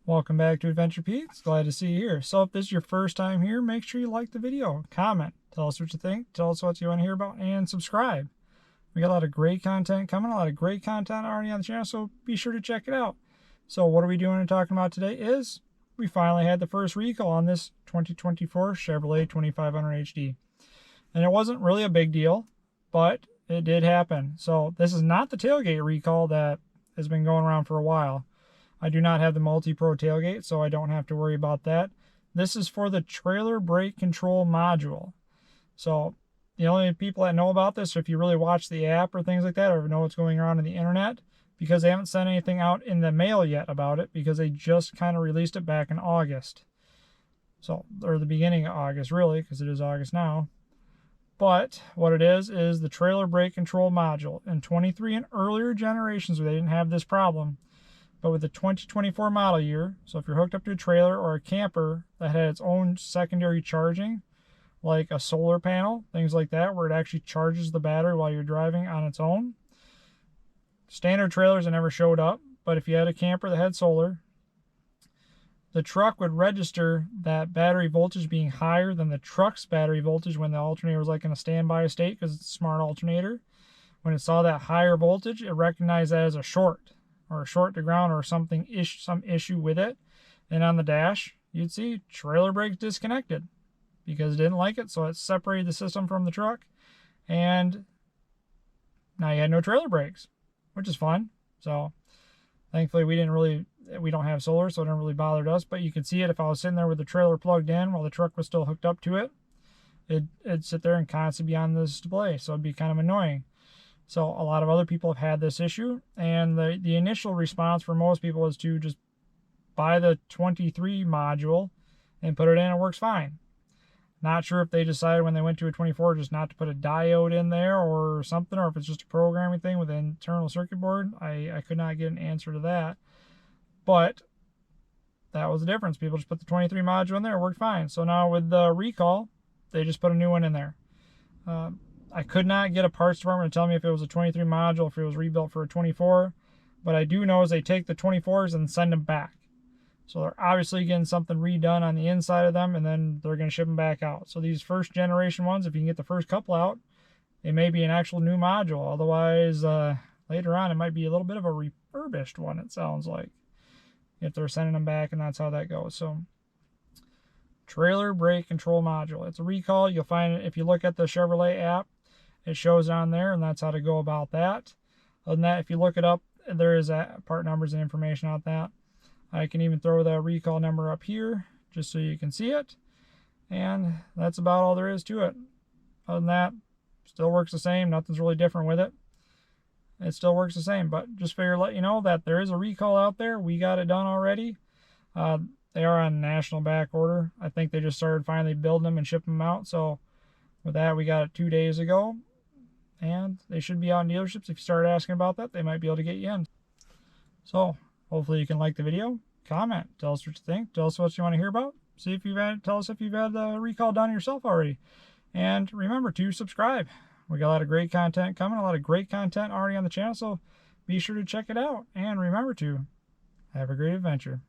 Welcome back to Adventure Pete's. Glad to see you here. So if this is your first time here, make sure you like the video, comment, tell us what you think, tell us what you want to hear about, and subscribe. We got a lot of great content coming, a lot of great content already on the channel, so be sure to check it out. So what are we doing and talking about today is we finally had the first recall on this 2024 Chevrolet 2500 HD. And it wasn't really a big deal, but it did happen. So this is not the tailgate recall that has been going around for a while. I do not have the multi-pro tailgate, so I don't have to worry about that. This is for the trailer brake control module. So the only people that know about this, or if you really watch the app or things like that, or know what's going on the internet, because they haven't sent anything out in the mail yet about it, because they just kind of released it back in August. So, or the beginning of August, really, because it is August now. But what it is the trailer brake control module. In 23 and earlier generations where they didn't have this problem, but with the 2024 model year, so if you're hooked up to a trailer or a camper that had its own secondary charging, like a solar panel, things like that, where it actually charges the battery while you're driving on its own. Standard trailers that never showed up, but if you had a camper that had solar, the truck would register that battery voltage being higher than the truck's battery voltage when the alternator was like in a standby state, because it's a smart alternator. When it saw that higher voltage, it recognized that as a short, or a short to ground, or some issue with it. And on the dash, you'd see trailer brakes disconnected because it didn't like it, so it separated the system from the truck, and now you had no trailer brakes, which is fun. So thankfully we don't have solar, so it didn't really bother us, but you could see it if I was sitting there with the trailer plugged in while the truck was still hooked up to it. It'd sit there and constantly be on the display, so it'd be kind of annoying. So a lot of other people have had this issue, and the initial response for most people is to just buy the 23 module and put it in. It works fine. Not sure if they decided when they went to a 24 just not to put a diode in there or something, or if it's just a programming thing with an internal circuit board. I could not get an answer to that. But that was the difference. People just put the 23 module in there. It worked fine. So now with the recall, they just put a new one in there. I could not get a parts department to tell me if it was a 23 module, if it was rebuilt for a 24. But I do know is they take the 24s and send them back. So they're obviously getting something redone on the inside of them, and then they're going to ship them back out. So these first generation ones, if you can get the first couple out, it may be an actual new module. Otherwise, later on, it might be a little bit of a refurbished one, it sounds like, if they're sending them back, and that's how that goes. So trailer brake control module. It's a recall. You'll find it if you look at the Chevrolet app. It shows on there, and that's how to go about that. Other than that, if you look it up, there is part numbers and information on that. I can even throw the recall number up here just so you can see it. And that's about all there is to it. Other than that, still works the same. Nothing's really different with it. It still works the same, but just figure to let you know that there is a recall out there. We got it done already. They are on national back order. I think they just started finally building them and shipping them out. So with that, we got it 2 days ago. And they should be out in dealerships. If you start asking about that, they might be able to get you in. So hopefully you can like the video, comment, tell us what you think, tell us what you want to hear about. See if tell us if you've had the recall done yourself already. And remember to subscribe. We got a lot of great content coming, a lot of great content already on the channel, so be sure to check it out. And remember to have a great adventure.